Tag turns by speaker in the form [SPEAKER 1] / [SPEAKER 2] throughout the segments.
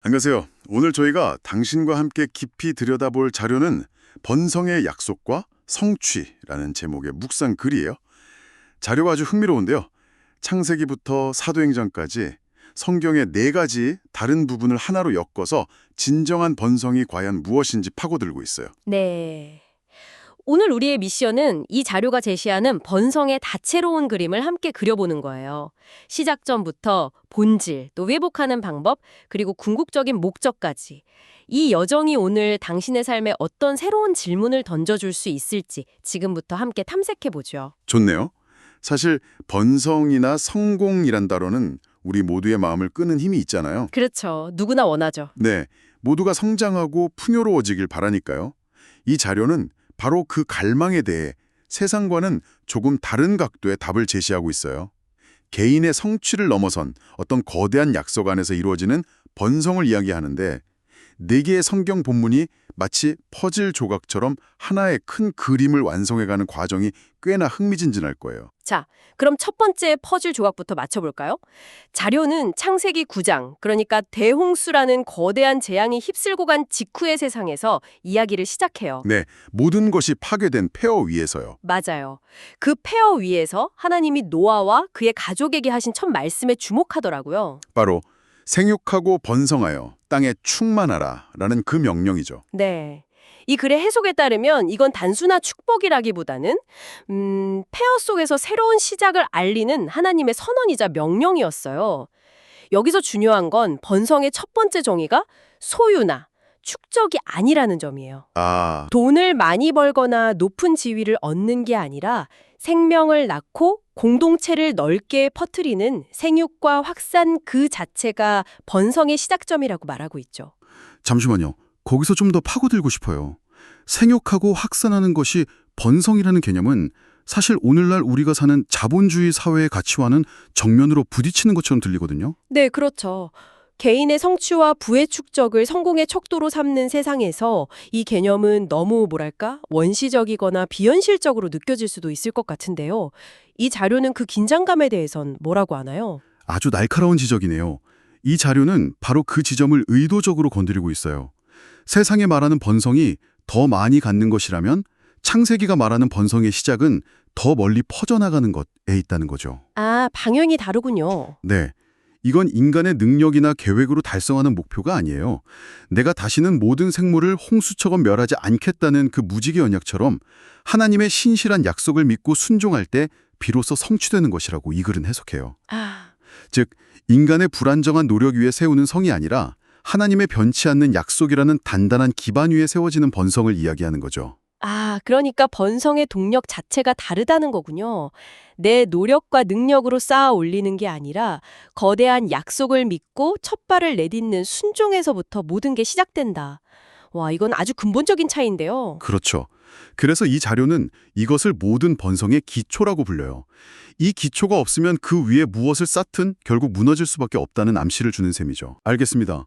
[SPEAKER 1] 안녕하세요. 오늘 저희가 당신과 함께 깊이 들여다볼 자료는 번성의 약속과 성취라는 제목의 묵상 글이에요. 자료가 아주 흥미로운데요. 창세기부터 사도행전까지 성경의 4가지 다른 부분을 하나로 엮어서 진정한 번성이 과연 무엇인지 파고들고 있어요.
[SPEAKER 2] 네. 오늘 우리의 미션은 이 자료가 제시하는 번성의 다채로운 그림을 함께 그려보는 거예요. 시작점부터 본질, 또 회복하는 방법, 그리고 궁극적인 목적까지. 이 여정이 오늘 당신의 삶에 어떤 새로운 질문을 던져줄 수 있을지 지금부터 함께 탐색해보죠.
[SPEAKER 1] 좋네요. 사실 번성이나 성공이란 단어는 우리 모두의 마음을 끄는 힘이 있잖아요.
[SPEAKER 2] 그렇죠. 누구나 원하죠.
[SPEAKER 1] 네, 모두가 성장하고 풍요로워지길 바라니까요. 이 자료는 바로 그 갈망에 대해 세상과는 조금 다른 각도의 답을 제시하고 있어요. 개인의 성취를 넘어선 어떤 거대한 약속 안에서 이루어지는 번성을 이야기하는데 4개의 성경 본문이 마치 퍼즐 조각처럼 하나의 큰 그림을 완성해가는 과정이 꽤나 흥미진진할 거예요.
[SPEAKER 2] 자, 그럼 첫 번째 퍼즐 조각부터 맞춰볼까요? 자료는 창세기 9장, 그러니까 대홍수라는 거대한 재앙이 휩쓸고 간 직후의 세상에서 이야기를 시작해요.
[SPEAKER 1] 네, 모든 것이 파괴된 폐허 위에서요.
[SPEAKER 2] 맞아요. 그 폐허 위에서 하나님이 노아와 그의 가족에게 하신 첫 말씀에 주목하더라고요.
[SPEAKER 1] 바로 생육하고 번성하여 땅에 충만하라 라는 그 명령이죠.
[SPEAKER 2] 네. 이 글의 해석에 따르면 이건 단순한 축복이라기보다는 폐허 속에서 새로운 시작을 알리는 하나님의 선언이자 명령이었어요. 여기서 중요한 건 번성의 첫 번째 정의가 소유나 축적이 아니라는 점이에요.
[SPEAKER 1] 아,
[SPEAKER 2] 돈을 많이 벌거나 높은 지위를 얻는 게 아니라 생명을 낳고 공동체를 넓게 퍼뜨리는 생육과 확산 그 자체가 번성의 시작점이라고 말하고 있죠.
[SPEAKER 3] 잠시만요. 거기서 좀 더 파고들고 싶어요. 생육하고 확산하는 것이 번성이라는 개념은 사실 오늘날 우리가 사는 자본주의 사회의 가치와는 정면으로 부딪히는 것처럼 들리거든요.
[SPEAKER 2] 네, 그렇죠. 개인의 성취와 부의 축적을 성공의 척도로 삼는 세상에서 이 개념은 너무 원시적이거나 비현실적으로 느껴질 수도 있을 것 같은데요. 이 자료는 그 긴장감에 대해선 뭐라고 하나요?
[SPEAKER 3] 아주 날카로운 지적이네요. 이 자료는 바로 그 지점을 의도적으로 건드리고 있어요. 세상에 말하는 번성이 더 많이 갖는 것이라면 창세기가 말하는 번성의 시작은 더 멀리 퍼져나가는 것에 있다는 거죠.
[SPEAKER 2] 아, 방향이 다르군요.
[SPEAKER 3] 네. 이건 인간의 능력이나 계획으로 달성하는 목표가 아니에요. 내가 다시는 모든 생물을 홍수처럼 멸하지 않겠다는 그 무지개 언약처럼 하나님의 신실한 약속을 믿고 순종할 때 비로소 성취되는 것이라고 이 글은 해석해요.
[SPEAKER 2] 아,
[SPEAKER 3] 즉, 인간의 불안정한 노력 위에 세우는 성이 아니라 하나님의 변치 않는 약속이라는 단단한 기반 위에 세워지는 번성을 이야기하는 거죠.
[SPEAKER 2] 그러니까 번성의 동력 자체가 다르다는 거군요. 내 노력과 능력으로 쌓아 올리는 게 아니라 거대한 약속을 믿고 첫 발을 내딛는 순종에서부터 모든 게 시작된다. 와, 이건 아주 근본적인 차이인데요.
[SPEAKER 3] 그렇죠. 그래서 이 자료는 이것을 모든 번성의 기초라고 불려요. 이 기초가 없으면 그 위에 무엇을 쌓든 결국 무너질 수밖에 없다는 암시를 주는 셈이죠. 알겠습니다.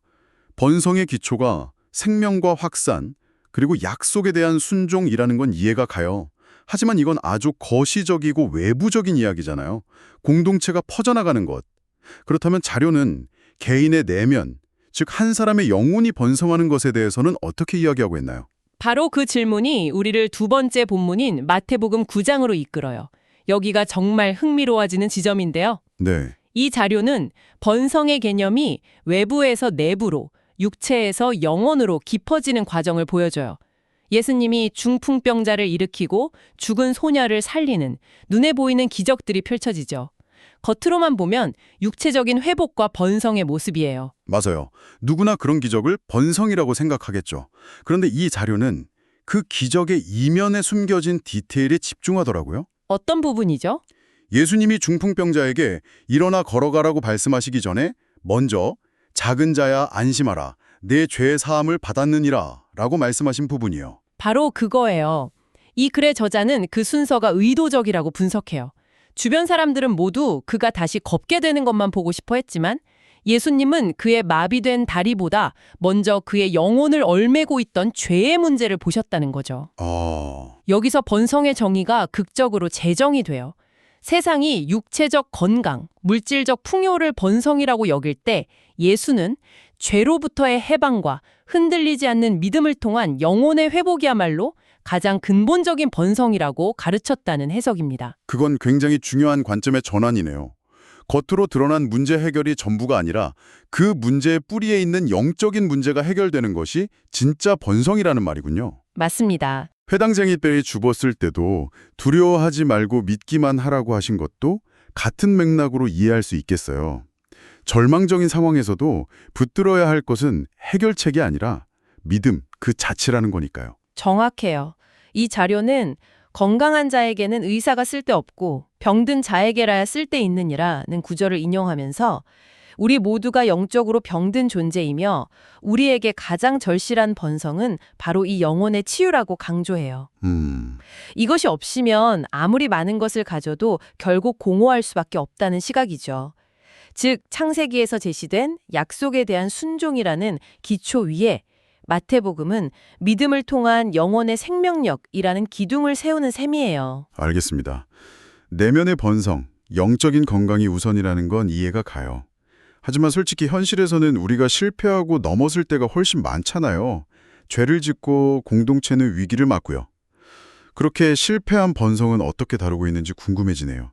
[SPEAKER 3] 번성의 기초가 생명과 확산, 그리고 약속에 대한 순종이라는 건 이해가 가요. 하지만 이건 아주 거시적이고 외부적인 이야기잖아요. 공동체가 퍼져나가는 것. 그렇다면 자료는 개인의 내면, 즉 한 사람의 영혼이 번성하는 것에 대해서는 어떻게 이야기하고 있나요?
[SPEAKER 4] 바로 그 질문이 우리를 두 번째 본문인 마태복음 9장으로 이끌어요. 여기가 정말 흥미로워지는 지점인데요.
[SPEAKER 3] 네.
[SPEAKER 4] 이 자료는 번성의 개념이 외부에서 내부로, 육체에서 영혼으로 깊어지는 과정을 보여줘요. 예수님이 중풍병자를 일으키고 죽은 소녀를 살리는 눈에 보이는 기적들이 펼쳐지죠. 겉으로만 보면 육체적인 회복과 번성의 모습이에요.
[SPEAKER 3] 맞아요. 누구나 그런 기적을 번성이라고 생각하겠죠. 그런데 이 자료는 그 기적의 이면에 숨겨진 디테일에 집중하더라고요.
[SPEAKER 4] 어떤 부분이죠?
[SPEAKER 3] 예수님이 중풍병자에게 일어나 걸어가라고 말씀하시기 전에 먼저 작은 자야 안심하라. 내 죄 사함을 받았느니라 라고 말씀하신 부분이요.
[SPEAKER 4] 바로 그거예요. 이 글의 저자는 그 순서가 의도적이라고 분석해요. 주변 사람들은 모두 그가 다시 걷게 되는 것만 보고 싶어 했지만 예수님은 그의 마비된 다리보다 먼저 그의 영혼을 얽매고 있던 죄의 문제를 보셨다는 거죠. 여기서 번성의 정의가 극적으로 재정이 돼요. 세상이 육체적 건강, 물질적 풍요를 번성이라고 여길 때 예수는 죄로부터의 해방과 흔들리지 않는 믿음을 통한 영혼의 회복이야말로 가장 근본적인 번성이라고 가르쳤다는 해석입니다.
[SPEAKER 3] 그건 굉장히 중요한 관점의 전환이네요. 겉으로 드러난 문제 해결이 전부가 아니라 그 문제의 뿌리에 있는 영적인 문제가 해결되는 것이 진짜 번성이라는 말이군요.
[SPEAKER 4] 맞습니다.
[SPEAKER 3] 회당쟁이 뼈에 죽었을 때도 두려워하지 말고 믿기만 하라고 하신 것도 같은 맥락으로 이해할 수 있겠어요. 절망적인 상황에서도 붙들어야 할 것은 해결책이 아니라 믿음 그 자체라는 거니까요.
[SPEAKER 4] 정확해요. 이 자료는 건강한 자에게는 의사가 쓸데없고 병든 자에게라야 쓸데있느니라는 구절을 인용하면서 우리 모두가 영적으로 병든 존재이며 우리에게 가장 절실한 번성은 바로 이 영혼의 치유라고 강조해요. 이것이 없으면 아무리 많은 것을 가져도 결국 공허할 수밖에 없다는 시각이죠. 즉 창세기에서 제시된 약속에 대한 순종이라는 기초 위에 마태복음은 믿음을 통한 영혼의 생명력이라는 기둥을 세우는 셈이에요.
[SPEAKER 3] 알겠습니다. 내면의 번성, 영적인 건강이 우선이라는 건 이해가 가요. 하지만 솔직히 현실에서는 우리가 실패하고 넘어질 때가 훨씬 많잖아요. 죄를 짓고 공동체는 위기를 맞고요. 그렇게 실패한 번성은 어떻게 다루고 있는지 궁금해지네요.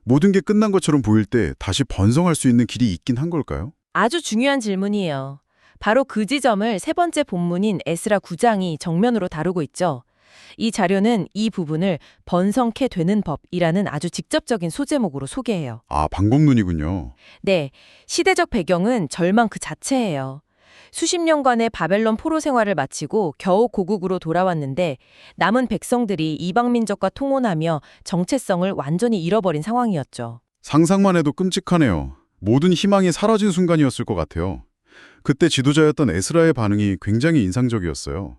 [SPEAKER 3] 모든 게 끝난 것처럼 보일 때 다시 번성할 수 있는 길이 있긴 한 걸까요?
[SPEAKER 4] 아주 중요한 질문이에요. 바로 그 지점을 세 번째 본문인 에스라 9장이 정면으로 다루고 있죠. 이 자료는 이 부분을 번성케 되는 법이라는 아주 직접적인 소제목으로 소개해요.
[SPEAKER 3] 아, 방법론이군요.
[SPEAKER 4] 네, 시대적 배경은 절망 그 자체예요. 수십 년간의 바벨론 포로 생활을 마치고 겨우 고국으로 돌아왔는데 남은 백성들이 이방 민족과 통혼하며 정체성을 완전히 잃어버린 상황이었죠.
[SPEAKER 3] 상상만 해도 끔찍하네요. 모든 희망이 사라진 순간이었을 것 같아요. 그때 지도자였던 에스라의 반응이 굉장히 인상적이었어요.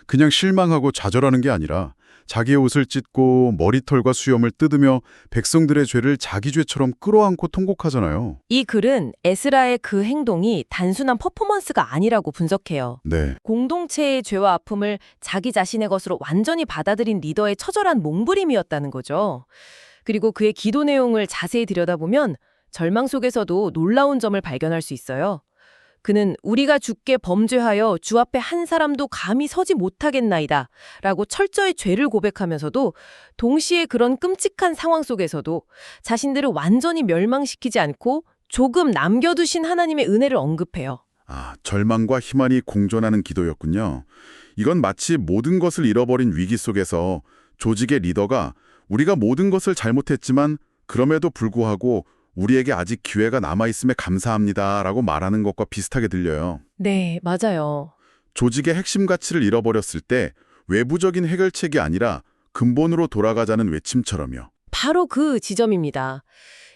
[SPEAKER 3] 그냥 실망하고 좌절하는 게 아니라 자기의 옷을 찢고 머리털과 수염을 뜯으며 백성들의 죄를 자기 죄처럼 끌어안고 통곡하잖아요.
[SPEAKER 4] 이 글은 에스라의 그 행동이 단순한 퍼포먼스가 아니라고 분석해요.
[SPEAKER 3] 네,
[SPEAKER 4] 공동체의 죄와 아픔을 자기 자신의 것으로 완전히 받아들인 리더의 처절한 몸부림이었다는 거죠. 그리고 그의 기도 내용을 자세히 들여다보면 절망 속에서도 놀라운 점을 발견할 수 있어요. 그는 우리가 주께 범죄하여 주 앞에 한 사람도 감히 서지 못하겠나이다 라고 철저히 죄를 고백하면서도 동시에 그런 끔찍한 상황 속에서도 자신들을 완전히 멸망시키지 않고 조금 남겨두신 하나님의 은혜를 언급해요.
[SPEAKER 3] 아, 절망과 희망이 공존하는 기도였군요. 이건 마치 모든 것을 잃어버린 위기 속에서 조직의 리더가 우리가 모든 것을 잘못했지만 그럼에도 불구하고 우리에게 아직 기회가 남아있음에 감사합니다 라고 말하는 것과 비슷하게 들려요.
[SPEAKER 4] 네, 맞아요.
[SPEAKER 3] 조직의 핵심 가치를 잃어버렸을 때 외부적인 해결책이 아니라 근본으로 돌아가자는 외침처럼요.
[SPEAKER 2] 바로 그 지점입니다.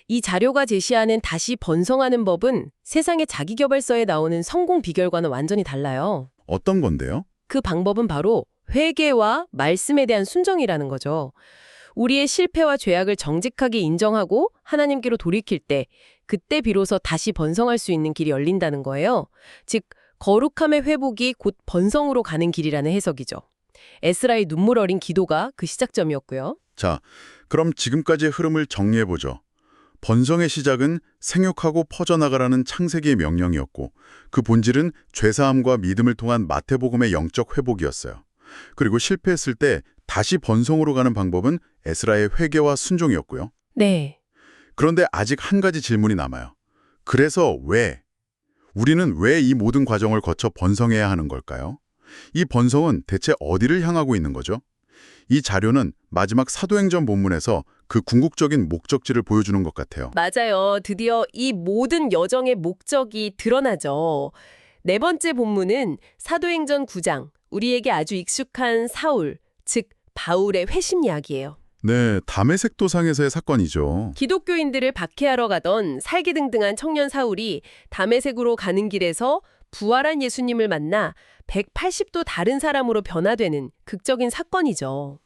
[SPEAKER 2] 이 자료가 제시하는 다시 번성하는 법은 세상의 자기계발서에 나오는 성공 비결과는 완전히 달라요.
[SPEAKER 3] 어떤 건데요?
[SPEAKER 2] 그 방법은 바로 회개와 말씀에 대한 순종이라는 거죠. 우리의 실패와 죄악을 정직하게 인정하고 하나님께로 돌이킬 때 그때 비로소 다시 번성할 수 있는 길이 열린다는 거예요. 즉 거룩함의 회복이 곧 번성으로 가는 길이라는 해석이죠. 에스라의 눈물 어린 기도가 그 시작점이었고요.
[SPEAKER 3] 자, 그럼 지금까지의 흐름을 정리해보죠. 번성의 시작은 생육하고 퍼져나가라는 창세기의 명령이었고 그 본질은 죄사함과 믿음을 통한 마태복음의 영적 회복이었어요. 그리고 실패했을 때 다시 번성으로 가는 방법은 에스라의 회개와 순종이었고요.
[SPEAKER 4] 네.
[SPEAKER 3] 그런데 아직 한 가지 질문이 남아요. 그래서 왜? 우리는 왜 이 모든 과정을 거쳐 번성해야 하는 걸까요? 이 번성은 대체 어디를 향하고 있는 거죠? 이 자료는 마지막 사도행전 본문에서 그 궁극적인 목적지를 보여주는 것 같아요.
[SPEAKER 2] 맞아요. 드디어 이 모든 여정의 목적이 드러나죠. 네 번째 본문은 사도행전 9장, 우리에게 아주 익숙한 사울, 즉 바울의 회심 이야기예요.
[SPEAKER 3] 네, 다메섹 도상에서의 사건이죠.
[SPEAKER 2] 기독교인들을 박해하러 가던 살기등등한 청년 사울이 다메섹으로 가는 길에서 부활한 예수님을 만나 180도 다른 사람으로 변화되는 극적인 사건이죠.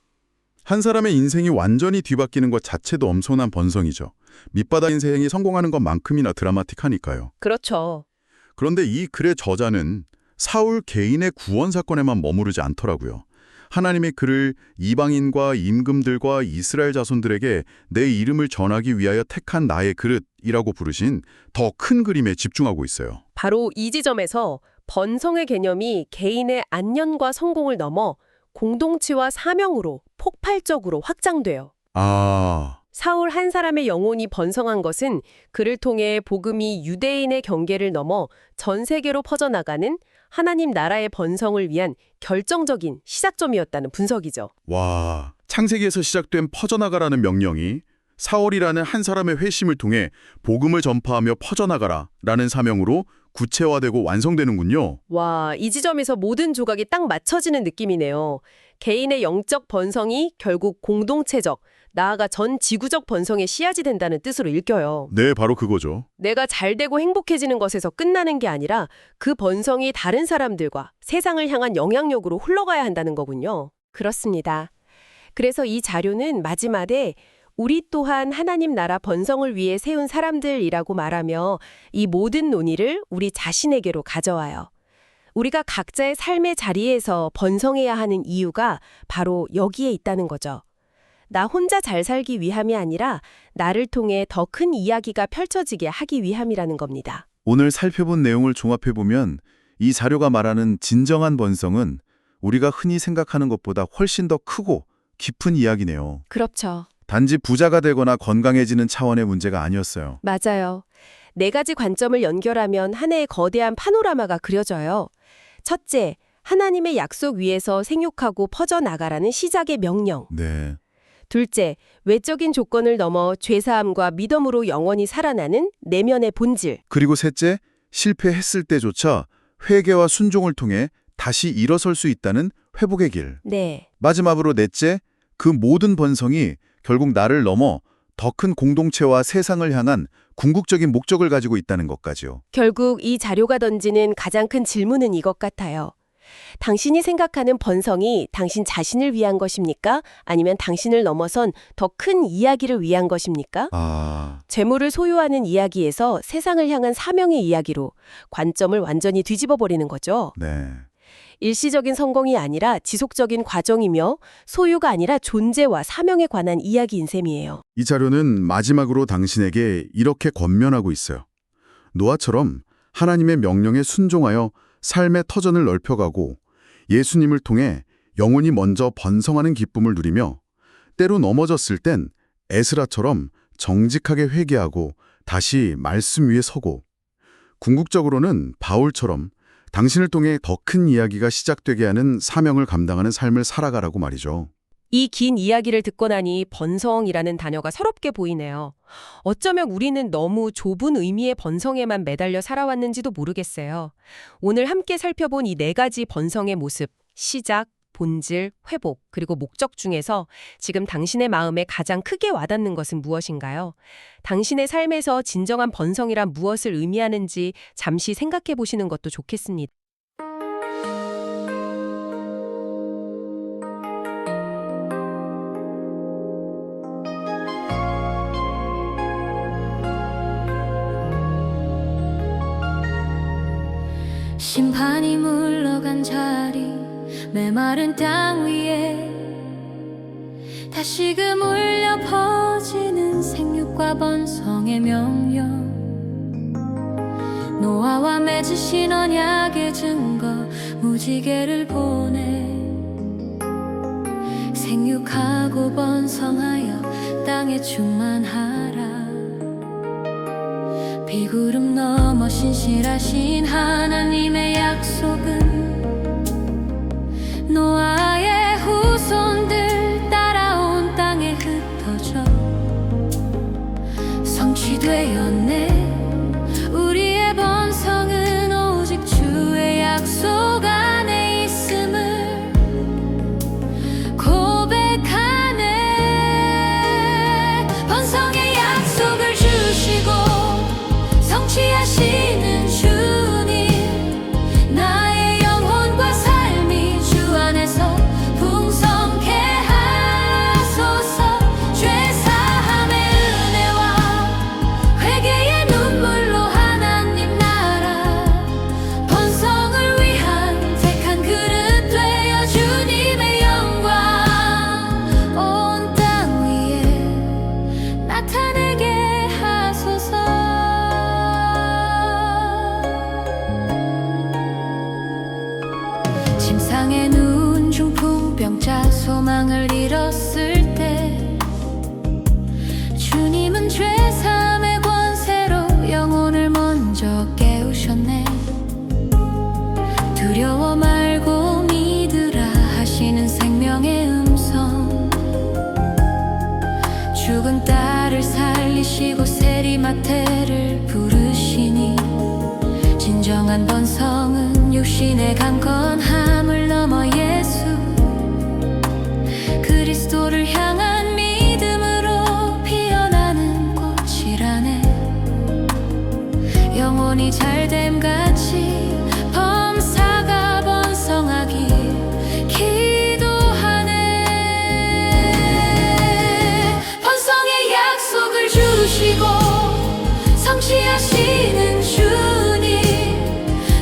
[SPEAKER 3] 한 사람의 인생이 완전히 뒤바뀌는 것 자체도 엄청난 번성이죠. 밑바닥 인생이 성공하는 것만큼이나 드라마틱하니까요.
[SPEAKER 2] 그렇죠.
[SPEAKER 3] 그런데 이 글의 저자는 사울 개인의 구원 사건에만 머무르지 않더라고요. 하나님의 글을 이방인과 임금들과 이스라엘 자손들에게 내 이름을 전하기 위하여 택한 나의 그릇이라고 부르신 더 큰 그림에 집중하고 있어요.
[SPEAKER 2] 바로 이 지점에서 번성의 개념이 개인의 안연과 성공을 넘어 공동체와 사명으로 폭발적으로 확장돼요.
[SPEAKER 3] 아,
[SPEAKER 2] 사울 한 사람의 영혼이 번성한 것은 그를 통해 복음이 유대인의 경계를 넘어 전 세계로 퍼져나가는 하나님 나라의 번성을 위한 결정적인 시작점이었다는 분석이죠.
[SPEAKER 3] 와, 창세기에서 시작된 퍼져나가라는 명령이 사울이라는 한 사람의 회심을 통해 복음을 전파하며 퍼져나가라라는 사명으로 구체화되고 완성되는군요.
[SPEAKER 2] 와, 이 지점에서 모든 조각이 딱 맞춰지는 느낌이네요. 개인의 영적 번성이 결국 공동체적, 나아가 전 지구적 번성의 씨앗이 된다는 뜻으로 읽혀요.
[SPEAKER 3] 네, 바로 그거죠.
[SPEAKER 2] 내가 잘되고 행복해지는 것에서 끝나는 게 아니라 그 번성이 다른 사람들과 세상을 향한 영향력으로 흘러가야 한다는 거군요. 그렇습니다. 그래서 이 자료는 마지막에 우리 또한 하나님 나라 번성을 위해 세운 사람들이라고 말하며 이 모든 논의를 우리 자신에게로 가져와요. 우리가 각자의 삶의 자리에서 번성해야 하는 이유가 바로 여기에 있다는 거죠. 나 혼자 잘 살기 위함이 아니라 나를 통해 더 큰 이야기가 펼쳐지게 하기 위함이라는 겁니다.
[SPEAKER 3] 오늘 살펴본 내용을 종합해보면 이 자료가 말하는 진정한 번성은 우리가 흔히 생각하는 것보다 훨씬 더 크고 깊은 이야기네요.
[SPEAKER 2] 그렇죠.
[SPEAKER 3] 단지 부자가 되거나 건강해지는 차원의 문제가 아니었어요.
[SPEAKER 2] 맞아요. 네 가지 관점을 연결하면 하나의 거대한 파노라마가 그려져요. 첫째, 하나님의 약속 위에서 생육하고 퍼져나가라는 시작의 명령.
[SPEAKER 3] 네.
[SPEAKER 2] 둘째, 외적인 조건을 넘어 죄사함과 믿음으로 영원히 살아나는 내면의 본질.
[SPEAKER 3] 그리고 셋째, 실패했을 때조차 회개와 순종을 통해 다시 일어설 수 있다는 회복의 길.
[SPEAKER 2] 네.
[SPEAKER 3] 마지막으로 넷째, 그 모든 번성이 결국 나를 넘어 더 큰 공동체와 세상을 향한 궁극적인 목적을 가지고 있다는 것까지요.
[SPEAKER 2] 결국 이 자료가 던지는 가장 큰 질문은 이것 같아요. 당신이 생각하는 번성이 당신 자신을 위한 것입니까? 아니면 당신을 넘어선 더 큰 이야기를 위한 것입니까? 재물을 소유하는 이야기에서 세상을 향한 사명의 이야기로 관점을 완전히 뒤집어버리는 거죠.
[SPEAKER 3] 네.
[SPEAKER 2] 일시적인 성공이 아니라 지속적인 과정이며 소유가 아니라 존재와 사명에 관한 이야기인 셈이에요.
[SPEAKER 3] 이 자료는 마지막으로 당신에게 이렇게 권면하고 있어요. 노아처럼 하나님의 명령에 순종하여 삶의 터전을 넓혀가고 예수님을 통해 영혼이 먼저 번성하는 기쁨을 누리며 때로 넘어졌을 땐 에스라처럼 정직하게 회개하고 다시 말씀 위에 서고 궁극적으로는 바울처럼 당신을 통해 더 큰 이야기가 시작되게 하는 사명을 감당하는 삶을 살아가라고 말이죠.
[SPEAKER 2] 이 긴 이야기를 듣고 나니 번성이라는 단어가 서럽게 보이네요. 어쩌면 우리는 너무 좁은 의미의 번성에만 매달려 살아왔는지도 모르겠어요. 오늘 함께 살펴본 이 네 가지 번성의 모습, 시작, 본질, 회복, 그리고 목적 중에서 지금 당신의 마음에 가장 크게 와닿는 것은 무엇인가요? 당신의 삶에서 진정한 번성이란 무엇을 의미하는지 잠시 생각해 보시는 것도 좋겠습니다.
[SPEAKER 5] 심판이 물러간 자리 메마른 땅 위에 다시금 울려 퍼지는 생육과 번성의 명령 노아와 맺으신 언약의 증거 무지개를 보내 생육하고 번성하여 땅에 충만하라 비구름 넘어 신실하신 하나님의 약속은 노아의 후손들 따라온 땅에 흩어져 성취되었네 우리의 번성은 오직 주의 약속 안에 있음을 고백하네 번성의 약속을 주시고 성취하시는 주님 나 침상에 누운 중풍병자 소망을 잃었을 때 주님은 죄사함의 권세로 영혼을 먼저 깨우셨네. 두려워 말고 믿으라 하시는 생명의 음성, 죽은 딸을 살리시고 세리마태를 부르시니 진정한 번성은 육신의 강건함을 넘어 예수 그리스도를 향한 믿음으로 피어나는 꽃이라네. 영혼이 잘됨같이 범사가 번성하길 기도하네. 번성의 약속을 주시고 성취하시는 주님,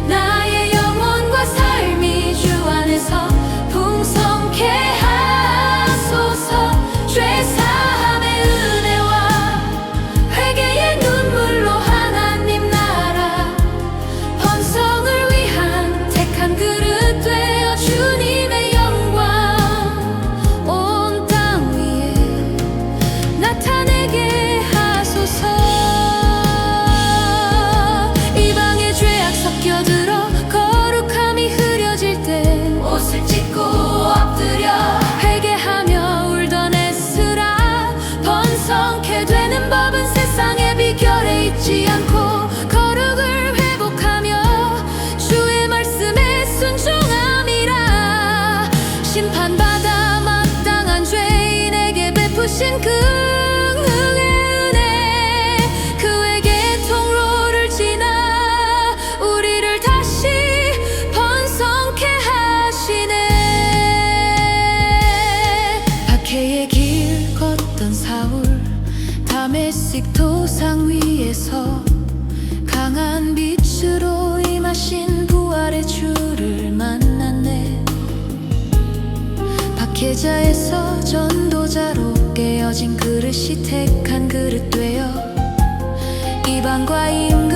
[SPEAKER 5] 나의 영혼과 삶이 주 안에서 풍성케 하소서. 죄사함의 은혜와 회개의 눈물로 하나님 나라 번성을 위한 택한 그릇 되어 주님의 영광 온 땅 위에 나타내게 하소서. 이방의 죄악 섞여들어 거룩함이 흐려질 때 옷을 찢고 엎드려 회개하며 울던 에스라, 번성케 되는 법은 세상의 비결에 있지 않고 거룩을 회복하며 주의 말씀에 순종함이라. 심판받아 마땅한 죄인에게 베푸신 그 은혜, 그에게 통로를 지나 우리를 다시 번성케 하시네. 박해의 길 걷던 사울, 다메섹 도상 위에서 강한 빛으로 임하신 부활의 주를 만났네. 박해자에서 전도자로 깨어진 그릇이 택한 그릇 되어 이방과 임